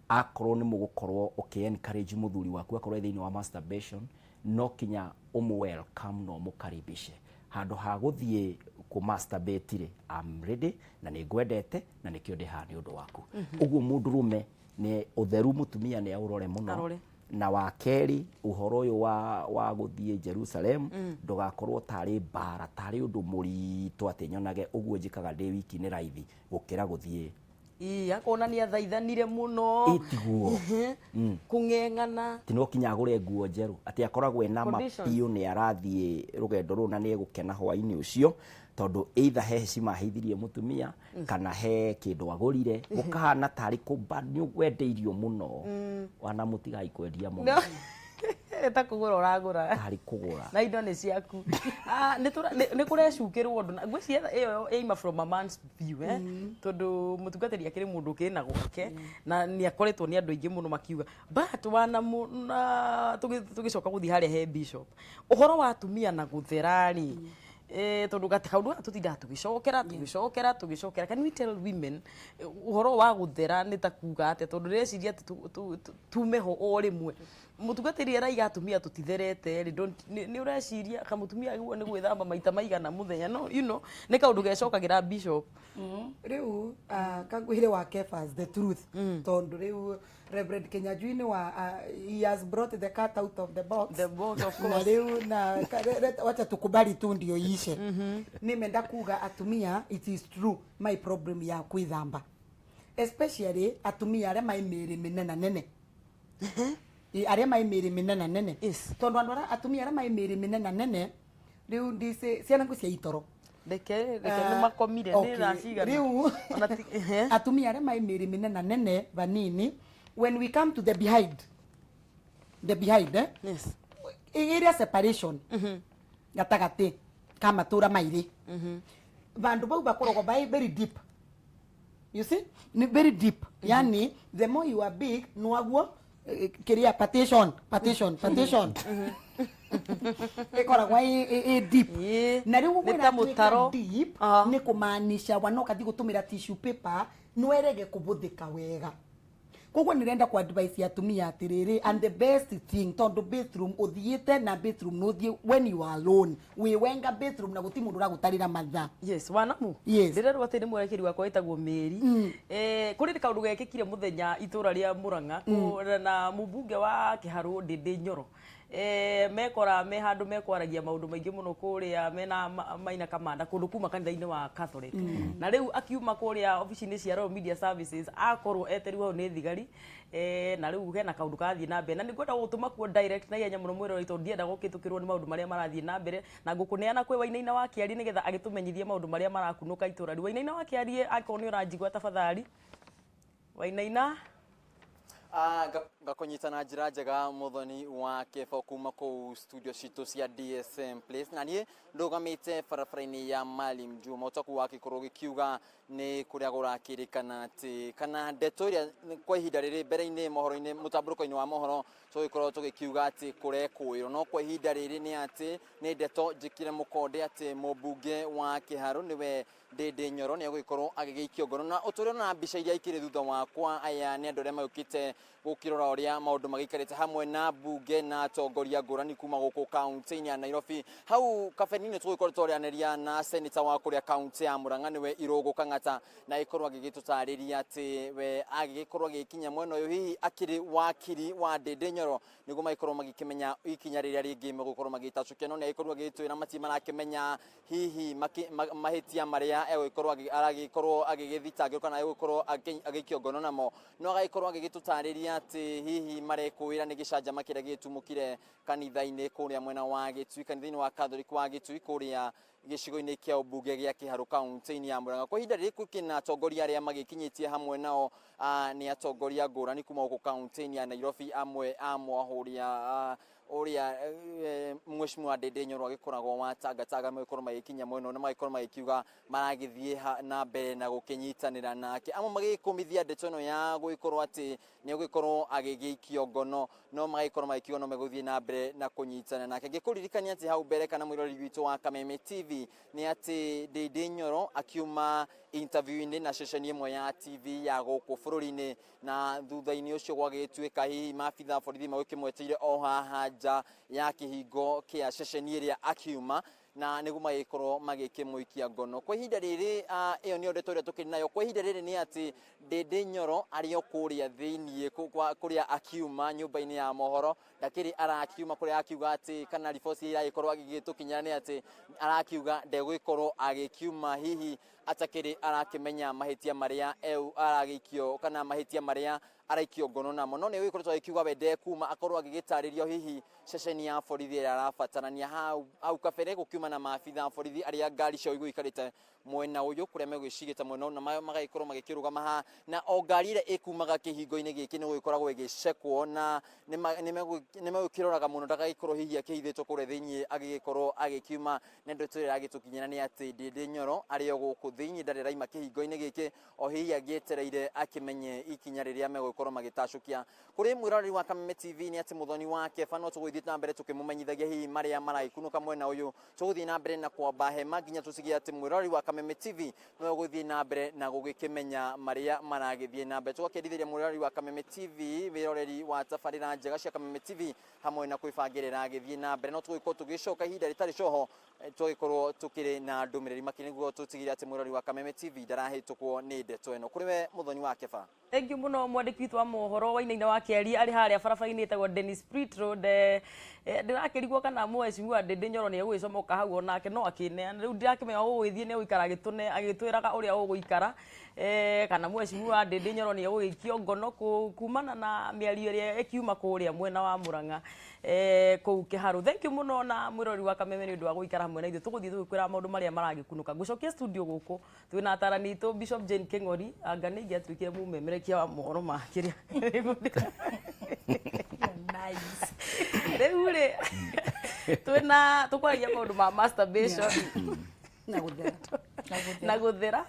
Akorwo ni mugukorwo encourage muthuri waku akorwo thiini wa masturbation no kinya welcome no mukaribishe handu ha guthie ku masturbate ri I'm ready na ni ngwendete na nikio ndi ha ni undu waku uguo mundurume ni utheru mutumia ni aurore muno na wakeri uhoro uyu wa guthie Jerusalem ndugakorwo tari bara tari undu muritu ati nyonage uguo njikaga ndi wiki ni raithi gukira guthie akonania thaithanire muno itiguo kungeng'ana tino kinya agure nguo njeru ati akoragwe na mapio ni arathie rugendo ru na ni egukena hwaini ucio tondu either he heshima heithirie mutumia kana he kindu agurire gukahana tari kumbanyu gwendeirio muno wana mutigai kwendia muno eta kugura uragura tari kugura na indo ni ciaku ni kurecukirwo undu ngwiciria iyo ima from a man's view tondu mutungatiri akiri mundu kina gwake na ni akoretwo ni andu aingi muno makiuga but wana tugicoka guthi haria he bishop uhoro wa atumia na gutherari tondu gatikaundu tutinda tugicokera can we tell women uhoro wa guthera ni takuga ate tondu reciria tumeho o rimwe mutungatiri araiga atumia tutitherete ni ureciria kamutumia agwo ni gwithamba maita maigana muthenya no you know ni kaundu gecokagira bishop riu kangwire wa Kefas the truth tondu riu Reverend Kenyajui ni wa he has brought the cat out of the box of course na riu na wacha tukubali tu ndio ishe nimenda kuga atumia it is true my problem ya kwithamba especially atumia aria mai miri minena nene aria mai miri minena nene tondu andu atumia aria mai miri minena nene riu ndise ciana ngũ cia itoro Deke ni makomire ni racigana riu atumia aria mai miri minena nene vanini when we come to the behind yes area separation gatagati kama tura mairi vandu bau bakoragwo very deep you see ni very deep yani the more you are big noaguo kiria partition ekoragwa deep na riu gwira mutaro deep ni kumaanisha wanoka thi gutumira tissue paper nwerege kubuthika wega koguo nirenda ku advice atumia atiriri and the best thing tondu bathroom uthiite na bathroom no thie when you are alone we wenga bathroom na guti mundu ragutarira matha yes wanamu ndirerwa ati ni mwerekeri wakwa itagwo Meri kuri kaundu gekikire muthenya itura ria Murang'a na mubunge wa Kiharu Ndindi Nyoro mekora me handu mekwaragia maundu maingi muno kuria mena maina kamanda kundu kuma kanitha-ini wa Catholic na riu akiuma kuria office-ini cia Royal Media Services akorwo eteriwo ni thigari na riu hena kaundu kathie na mbere na ningwenda gutuma kuo direct na yenya muno mwiro ito ndienda gukitukirwo ni maundu maria marathie na mbere na ngukuneana kwi Wainaina wa Kiari nigetha agitumenyithie maundu maria marakunuka itura riu Wainaina wa Kiari akorwo ni uranjigwa tafadhali Wainaina gakunyitana njira njega muthoni wa Keba kuma ku studio citu cia DSM Place na nie ndugamite barabara-ini ya Maalim Juma utaku wa Kikuru gikiuga ni kuria gurakirikana ati kana ndeto iria kwa ihinda riri mbere-ini mohoro-ini mutamburuko-ini wa mohoro tugikorwo tugikiuga ati kurekwirwo no kwa ihinda riri ni ati ni ndeto njikire mukonde ati mubunge wa Kiharu niwe Ndindi Nyoro ni agikorwo agigiikio ngono na uturio na mbica iria ikire thutha wakwa aya ni andu aria magukite gukirora uria maundu magikarite hamwe na bunge na atongoria ngurani kuma guku kaunti-ini ya Nairobi hau kabeni-ini tugikorwo twarianiria na senator wa kuria kaunti ya Murang'a niwe Irungu Kang'ata na ikorwo agigitutariria ati we agikorwo agikinya mwena uyu hihi akiri wakiri wa Ndindi Nyoro niguo magikorwo magikimenya ikinya riria ringi megukorwo magitacukia no ni agikorwo agitwira mati marakimenya hihi mahitia maria agikorwo agigithitangirwo kana agikorwo agikio ngono namo no agikorwo agigitutariria ati hihi marekwira ni gicanjama kiria gitumukire kanitha-ini kuria mwena wa Gitui kanitha-ini wa Catholic wa Gitui kuria gicigo-ini kia ubunge gia Kiharu kaunti-ini ya Murang'a. Kwa ihinda riri kwina atongoria aria magikinyitie hamwe nao ni atongoria ngurani kuma guku kaunti-ini ya Nairobi, amwe amwahuria uria Mheshimiwa Ndindi Nyoro agikoragwo wa Tanga magikorwo magikinya mwena na magikorwo magikiuga maragithie na mbere na gukinyitanira nake, amwe magikumithia ndeto ino ya guikorwo ati ni guikorwo agigikio ngono, no magikorwo magikiuga no meguthie na mbere na kunyitana nake. Ngikuririkania ati hau mbere kana mwirori witu wa Kameme TV ni ati Ndindi Nyoro akiuma interview-ini na ceceni imwe ya TV ya guku bururi-ini, na thutha-ini ucio gwagituika hihi maabitha borithi magikimweteire o haha nja ya kihingo kia ceceni iria akiuma, na niguo magikorwo magikimwikia ngono. Kwa ihinda riri iyo ni ndeto iria tukiri nayo kwa ihinda riri ni ati Ndindi Nyoro ari o kuria thiini kuria akiuma nyumba-ini ya mohoro, ndakiri arakiuma kuria akiuga ati kana riboti iragikorwo agigitukinya ni ati arakiuga ndeguikorwo agikiuma hihi atakiri arakimenya mahitia maria aragikio kana mahitia maria araikio ngono namo, no ni wikoretwo agikiuga wende kuma akorwo agigitaririo hihi ceceni ya borithi ira arabatarania hau kabere gukiuma na maabitha borithi aria ngari cio iguikarite mwena uyu kuria megwicigita mwena na magagikorwo magikirugama na o ngari ira ikumaga kihingo-ini giki ni guikoragwo igicekwo na ni megwikiroraga muno ndagagikorwo hihi akihithitwo kuria thiini agigikorwo agikiuma. Na ndeto ira agitukinyira ni ati Ndindi Nyoro ari o guku thiini ndari raima kihingo-ini giki o hihi agietereire akimenye ikinya riria megwikorwo magitacukia. Kuri mwirori wa Kameme TV ni ati muthoni wake fano tugithie na mbere tukimumenyithagia hihi maria maraikunuka mwena uyu, tuguthie na mbere na kwamba hema nginya tusigie ati mwirori wa Kameme TV no guthie na mbere na gugikimenya maria maragithie na mbere. Tugakendithiria mwirori wa Kameme TV wiroreri wa tabarira njega cia Kameme TV hamwe na kwibangirira agithie na mbere, no tugikorwo tugicoka ihinda ritari coho tugikorwo tukiri na ndumiriri makini niguo tutigire ati mwirori wa Kameme TV ndarahitukwo ni ndeto ino. Kuri we muthoni wake fa thank you muno mwandiki witu wa mohoro wainaina wa Kiari ari haria barabara-ini etagwo Dennis Prit Road. Ndirakirigwo kana Mheshimiwa Ndindi Nyoro ni egwicomoka hau onake no akineana riu ndirakimenya ugithie ni ugikara agitune agitwiraga uria uguikara kana Mheshimiwa Ndindi Nyoro ni egwikio ngono kumana na miario iria ekiuma kuria mwena wa Murang'a kuu Kiharu. Thank you muno na mwirori wa Kameme ni undu wa guikara hamwe na ithu tuguthie tugikwira maundu maria maragikunuka. Ngucokia studio guku twina atarani itu Bishop Jane King'ori anga ni ngiatuikire mumemerekia wa mohoro makiria nice reure twina tukwaria maundu ma masturbation na guthera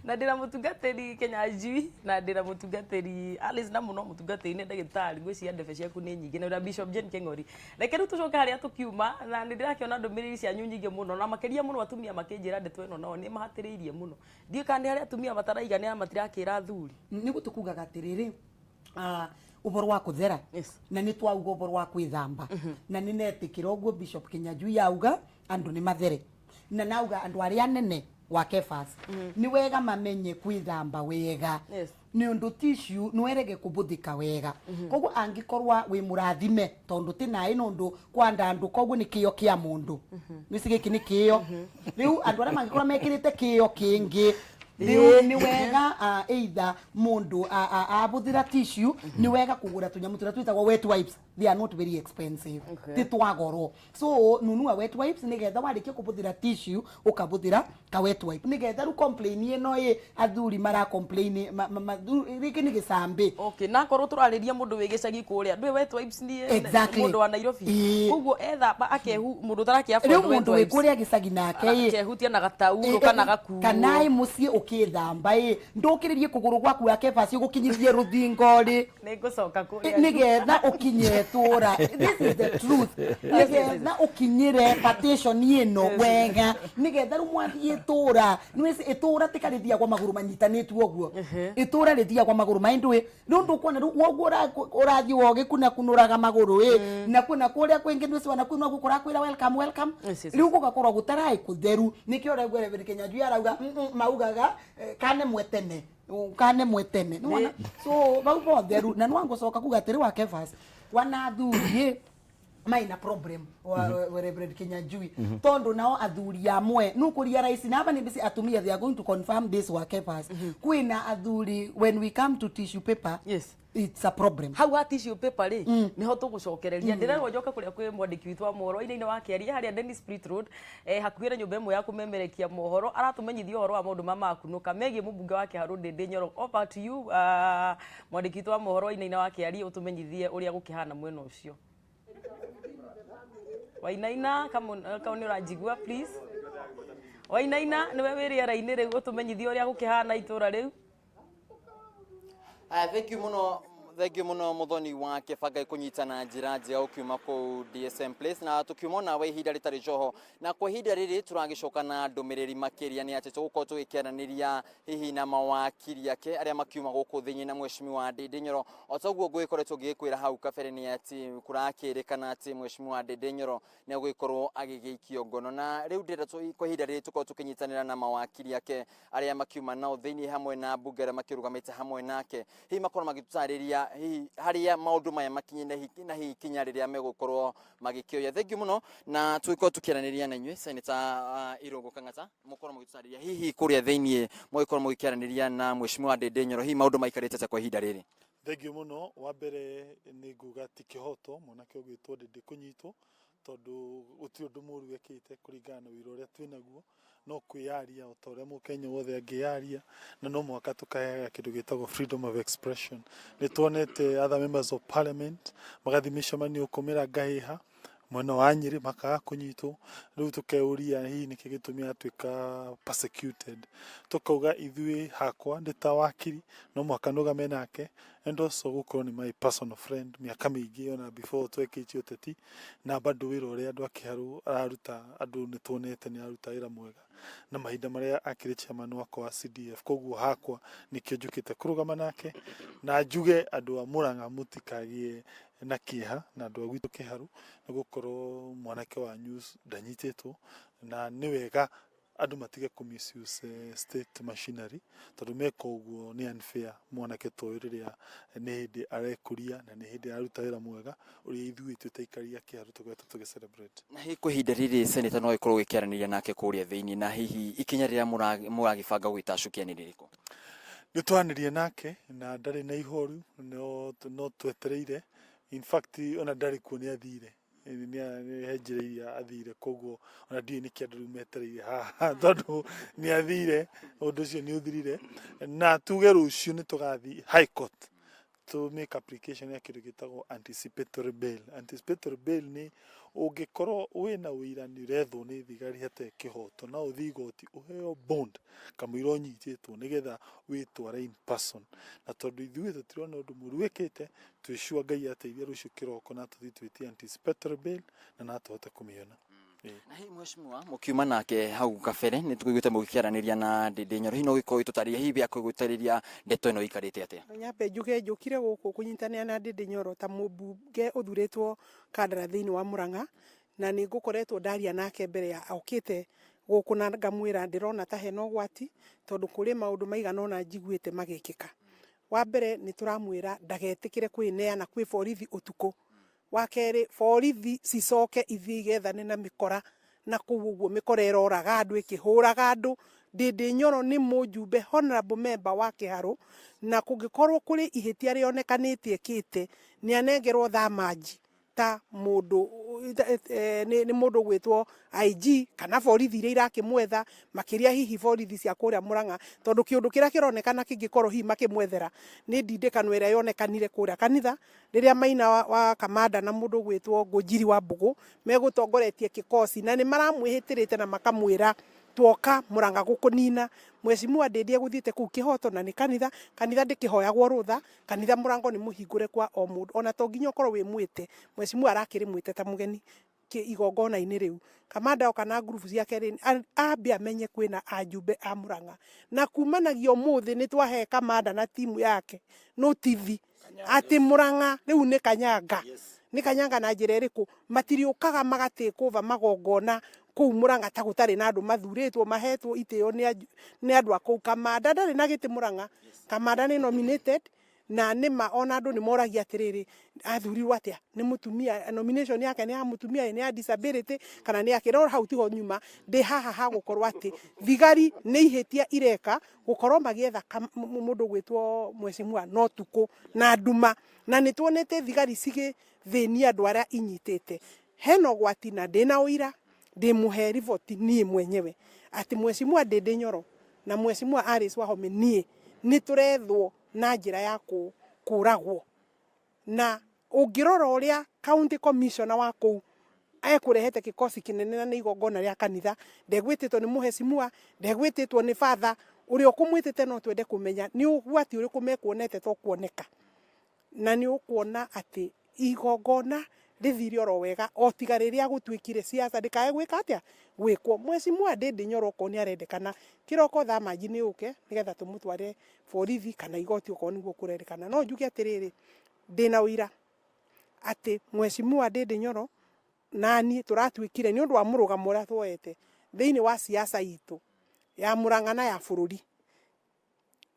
na ndira mutungatiri Kenya Jui na ndira mutungatiri Alice na muno mutungatiri ni ndagitari ngwiciria ndebe ciaku ni nyingi na Bishop Jane King'ori. Reke ru tucoka haria tukiuma na ndirakiona ndumiriri cia nyingi muno na makeria muno atumia makinjira ndeto ino no ni mahatiriirie muno ndio kandi haria atumia mataraiganira matirakira thuri ni gutukugaga atiriri uboro wa kuthera na ni twauga uboro wa kwithamba na ni netikira uguo Bishop Kinyanjui yauga andu ni mathere na nauga andu aria nene wa Kefas ni wega mamenye kwithamba wega ni undu tissue nwerege kubuthika wega koguo angikorwa wi murathime tondu tina ino undu kwanda andu koguo ni kio kia mundu nicigiki ni kio riu andu aria mangikorwa mekirite kio kingi ni wega either mundu abuthira tissue ni wega kugura tunyamu turia twitagwo wet wipes. They are not very expensive ti twagoro, so nunua wet wipes ni getha warikia kubuthira tissue ukabuthira ka wet wipe ni getha ru complain ino athuri mara complain riki ni gicambi na korwo turariria mundu wi gicagi kuria ndwe wet wipes ni mundu wa Nairobi koguo etha akehu mundu tarakia wet wipes mundu wi kuria gicagi nake akehutia na gatauro kana gakuo kana mucie ukithamba ndukiririe kuguru gwaku ya Kefas ugukinyithie ruthingo ri ni gucoka kuria ni getha ukinye tura. This is the truth. Ni getha ukinyire petition ino wega ni getha rumwathie tura nwisi itura tikarithia kwa maguru manyitanitwe uguo itura rithia kwa maguru maindwe nundu kuona uguo urathi woge kuna kunuraga maguru na kuna kuria kwingi nwisi wana kuna gukora kwira welcome riu gugakorwo gutarai kutheru nikio regwere vile Kinyanjui arauga maugaga kane mwetene nwana so baupo theru na nwango soka kugatiri wa Kefas wana thuri maina problem wa Reverend Kinyanjui tondo nao athuri amwe nukuria rais na hapa ni bisi atumia they are going to confirm this wa Kefas kwina athuri when we come to tissue paper it's a problem. Hau ha tissue paper ri niho tugucokereria ndirerwo njoka kuria kwi mwandiki witu wa mohoro ine wa Kiaria haria Dennis Sprit Road hakuhira nyumba imwe ya kumemerekia mohoro aratumenyithia horo wa maundu mamakunuka megie mubunge wa Kiharu Ndindi Nyoro. Over to you mwandiki witu wa mohoro ine wa Kiaria utumenyithie uria gukihana mwena ucio. Wainaina kama ni urajigua please. Wainaina niwe wiri ara-ini riu utumenyithie uria gukihana itura riu. Thank you muno muthoni wa Kwibanga kunyitana njira njega ukiuma ku DSM Place na tukiuma nawe ihinda ritari joho na kwa ihinda riri turagicoka na ndumiriri makiria ni ati tugukorwo tugikiaraniria hihi na mawakiri yake aria makiuma guku thinyi na Mheshimiwa Ndindi Nyoro otaguo ngwikoretwo ngikwira hau kabere ni ati kurakirikana ati Mheshimiwa Ndindi Nyoro ni agwikorwo agigiikio ngono na riu ndira kwa ihinda riri tukorwo tukinyitanira na mawakiri yake aria makiuma nao thinyi hamwe na mbunge aria makirugamite hamwe nake hihi makorwo magitutariria haria maundu maya makinye na hikinya riria megukorwo magikioya. Thank you muno na tuikorwo tukiaraniria na inywe Senator Irungu Kang'ata mukorwo mugitutariria hihi kuria thiini mugikorwo mugikiaraniria na Mheshimiwa Ndindi Nyoro hihi maundu maikarite kwa ihinda riri. Thank you muno wa mbere ni nguga ti kihoto mwanake ugitwo Ndindi kunyitwo tondu uti undu muru wekite kuringana na wira uria twinaguo no kwiyaria otore mu Kenya wothe angiyaria na no mwaka tukayaga kindu gitagwo freedom of expression. Ni tuonete other members of parliament magathimisha mani ukumira ngahiha mwena wa Nyeri makaga kunyitwo riu tukeuria hihi niki gitumia twika persecuted tukauga ithui hakwa ndita wakiri no mwaka nugame nake and also gukorwo ni my personal friend miaka mingi ona before twekitio teti na bado wira uria andu akiharu araruta andu ni tuonete ni aruta wira mwega na mahinda maria akiri chairman wako wa CDF koguo hakwa nikio njukite kurugama nake na njuge andu a Murang'a mutikagie na kiha na andu agwitu Kiharu na gukorwo mwanake wa news ndanyititwo na ni wega andu matige ku misuse state machinery tondu meka uguo ni unfair mwanake to riria ni hindi arekuria na ni hindi aruta wira mwega uri ithui tutaikaria Kiharu tugweta tuge celebrate na hi kwa ihinda riri Senator no ikorwo gikiaraniria nake kuria thiini na hihi ikinya riria muragibanga gwitacukia ni ririko. Ni twanirie nake na ndari na ihoru no twetereire. In fact ona ndari kuoni athire ni henjiria athire koguo ona ndii ni kiandu metereire ha tondu ni athire undu ucio ni uthirire na tuge rucio ni tugathi high court to make application ya kindu gitagwo anticipatory bail. Anticipatory bail ni ungikorwo wina wira ni rethwo ni thigari hate kihoto na uthi igoti uheo bond kamwira unyititwo nigetha witware in person na tondu ithuĩ tutirona undu mũru wĩkĩte twĩcua Ngai ateithia rũciũ kĩroko na tũthiĩ twĩtie anticipatory bail na natũhote kũmĩona. Na hii Mheshimiwa mukiuma nake hau kabere ni tukwigwite mugikiaraniria na Ndindi Nyoro hino giko itutaria hibi akwigutariria ndeto ino ikarite atia. Nyambe njuge njukire guku kunyitania na Ndindi Nyoro ta mubunge uthuritwo kadara thiini wa Murang'a na ni ngukoretwo ndaria nake mbere ya aukite guku na ngamwira ndirona ta heno gwati tondu kuri maundu maigana ona njiguite magikika. Wa mbere ni turamwira ndagetikire kwineana kwi borithi utuku. Wakeri borithi cicoke ithi gethane na mikora na kuguo mikora iroraga andu ikihuraga andu. Ndindi Nyoro ni mujumbe honorable member wa Kiharu na kungikorwo kuri ihitia rionekanitie kite ni anengerwo thamaji ta mundu ni mundu gwitwo IG kana borithi iria irakimwetha makiria hihi borithi cia kuria Murang'a tondu kiundu kiria kironekana kingikorwo hihi makimwethera ni ndindikano iria yonekanire kuria kanitha riria Maina wa kamanda na mundu gwitwo Ngũnjiri wa Mbugu megutongoretie kikosi na ni maramwihitirite na makamwira twoka Murang'a gukunina. Mheshimiwa Ndindi eguthiite ku kihoto na ni kanitha ndikihoyagwo rutha kanitha murango ni muhingure kwa o mundu ona to nginya ukorwo wi mwite Mheshimiwa arakiri mwite ta mugeni igongona-ini riu kamanda oka na group ciake ambia amenye kwina ajumbe a Murang'a na kumanagio muthi ni twahe kamanda na timu yake no tithi ati Murang'a riu ni kanyanga ni kanyanga na njira iriku matiriukaga magatikova magongona kuu Murang'a ta gutari na andu mathuritwo mahetwo itio ni andu akuu. Kamanda ndari na giti Murang'a kamanda ni nominated na nima ona andu ni moragia atiriri athurirwo atia ni mutumia nomination yake ni ya mutumia ni ya disability kana ni yake hau tiho nyuma ndi haha ha gukorwo ati thigari ni ihetia ireka gukorwo magietha mundu gwitwo mheshimiwa no tuko na nduma na ni tuonete thigari cigi thinia andu aria inyitete heno gwati na ndina uira ndi muhe riboti nie mwenyewe ati mheshimiwa Ndindi Nyoro na mheshimiwa Alice Wahome nie ni turethwo na njira ya kuragwo na ungirora uria county commissioner wa kou ekurehete kikosi kinene na igongona ria kanitha ndegwititwo ni muheshimiwa ndegwititwo ni father uri okumwitite no twende kumenya ni ugwati uri kumekuonete to kuoneka na ni ukuona ati igongona rithiri oro wega o tiga riria gutwikire siasa ndikae gwika atia gwikwo mheshimiwa Ndindi Nyoro ko ni arendekana kiroko thama njini uke nigetha tumutware borithi kana igoti uko niguo kurerikana no njuge atiriri ndina uira ati mheshimiwa Ndindi Nyoro nani turatwikire ni undu wa murugamo uria twoete thiini wa siasa itu ya Murang'a ya bururi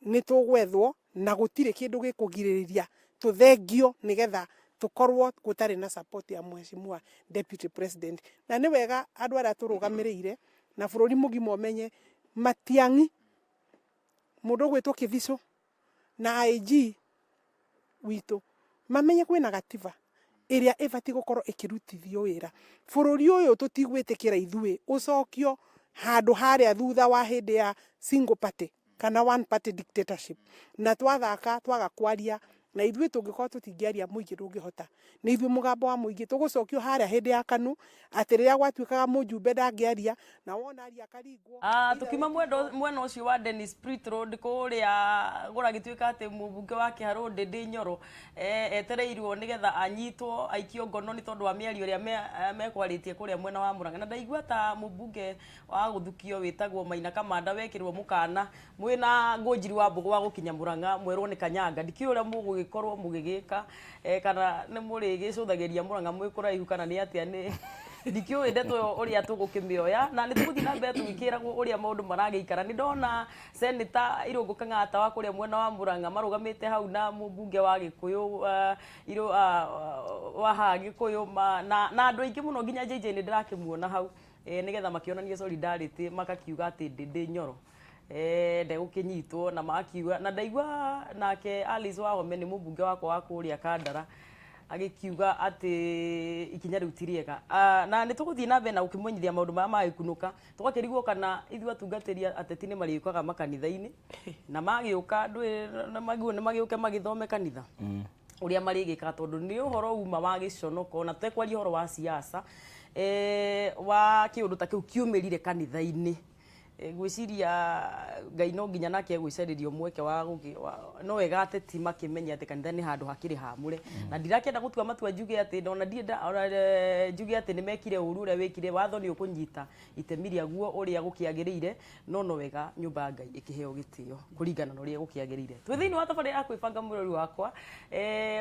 ni tugwethwo na gutire kindu gikugiririria tuthengio nigetha tukorwo gutari na support ya mheshimiwa deputy president na ni wega andu aria turugamirire na bururi mugimo menye Matiang'i mundu gwitwo Kithico na IG witu mamenye kwina gatiba iria ibati gukorwo ikirutithio wira bururi uyu tutigwitikira ithui ucokio handu haria thutha wa hindi ya single party kana one party dictatorship na twathaka twaga kwaria na ithui tungikorwo tutingiaria muingi ndungihota ni ithui mugambo wa muingi tugucokio haria hindi ya kanu atiriria gwatwikaga mujumbe ndangiaria na wona aria karingwo tukima mwena ucio wa Dennis Spirit Road kuria gura gitwika ati mubunge wa Kiharu Ndindi Nyoro etereirwo nigetha anyitwo aikio ngono ni tondu wa miario ria mekwaritie kuria mwena wa Murang'a na ndaigua ta mubunge wa guthukio witagwo Maina Kamanda wekirwo mukana mwina ngunjiri wa mbugu wa gukinya Murang'a mwerwo ni Kanyanga ndikiu uria mugugikorwo mugigika kana ni muri gicuthagiria Murang'a mwikuraihu kana ni atia ni ndikiu ndeto uria tugukimioya na ni tuguthi na mbere tugikiragwo uria maundu maragikara ni ndona senator Irungu Kang'ata wa kuria mwena wa Murang'a marugamite hau na mubunge wa Gikuyu wa ha Gikuyu na andu aingi muno nginya JJ ni ndirakimuona hau nigetha makionania solidarity makakiuga ati Ndindi Nyoro ndegukinyitwo na makiuga na ndaigua nake Alice Wahome ni mubunge wako wa kuria Kandara agikiuga ati ikinya riu tiriega na ni tuguthii na mbere na ukimonyithia maundu maya magikunuka tugakirigwo kana ithu atungatiria ateti ni marikuaga makanitha-ini na magiuka na magiuke magithome kanitha uria marigika tondu ni uhoro uma wa giconoko na twekwaria uhoro wa siasa wa kiundu ta kiu kiumirire kanitha-ini gwiciria Ngai no nginya nake gwicaririo mweke wa no wega ateti makimenya ati kanitha ni handu hakiri hamure na ndirakenda gutua matua njuge ati ndona njuge ati nimekire uru uria wekire watho ni ukunyita itemi riaguo uria gukiagirire no wega nyumba Ngai ikiheo gitio kuringana na uria gukiagirire twi thiini wa tabari ya kwibanga murori wakwa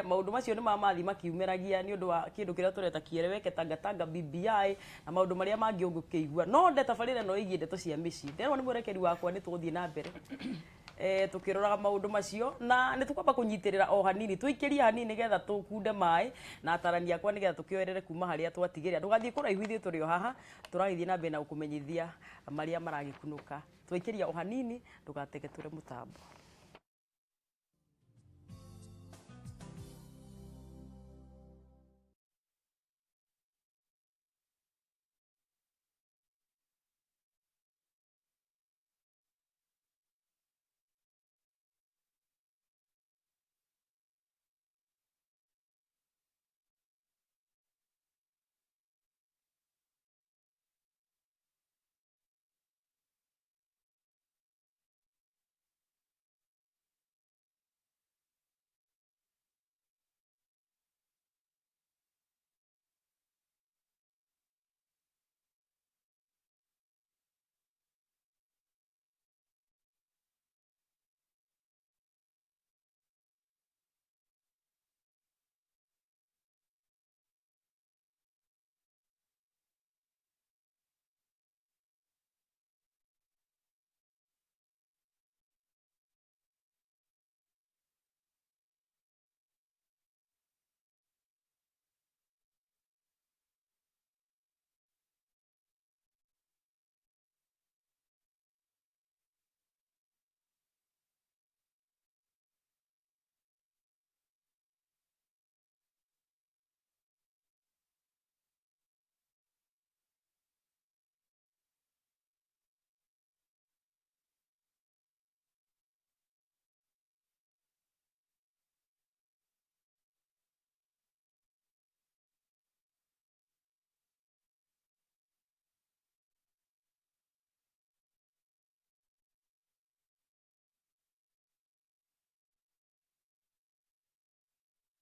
maundu macio ni mamathi makiumeragia ni undu wa kindu kiria tureta kiereweke tanga BBI na maundu maria mangi ungukiigua no nde tabarire no igie ndeto cia mici nderwo ni murekeri wakwa ni tuguthii na mbere tukiroraga maundu macio na ni tukwamba kunyitirira o hanini twikiria hanini getha tukunde mai na atarania kwa nigetha tukioerere kuma haria twatigiria ndugathii kuraihu ithii turi o haha turagithii na mbere na ukumenyithia maria maragikunuka twikiria o hanini ndugatege ture mutambo.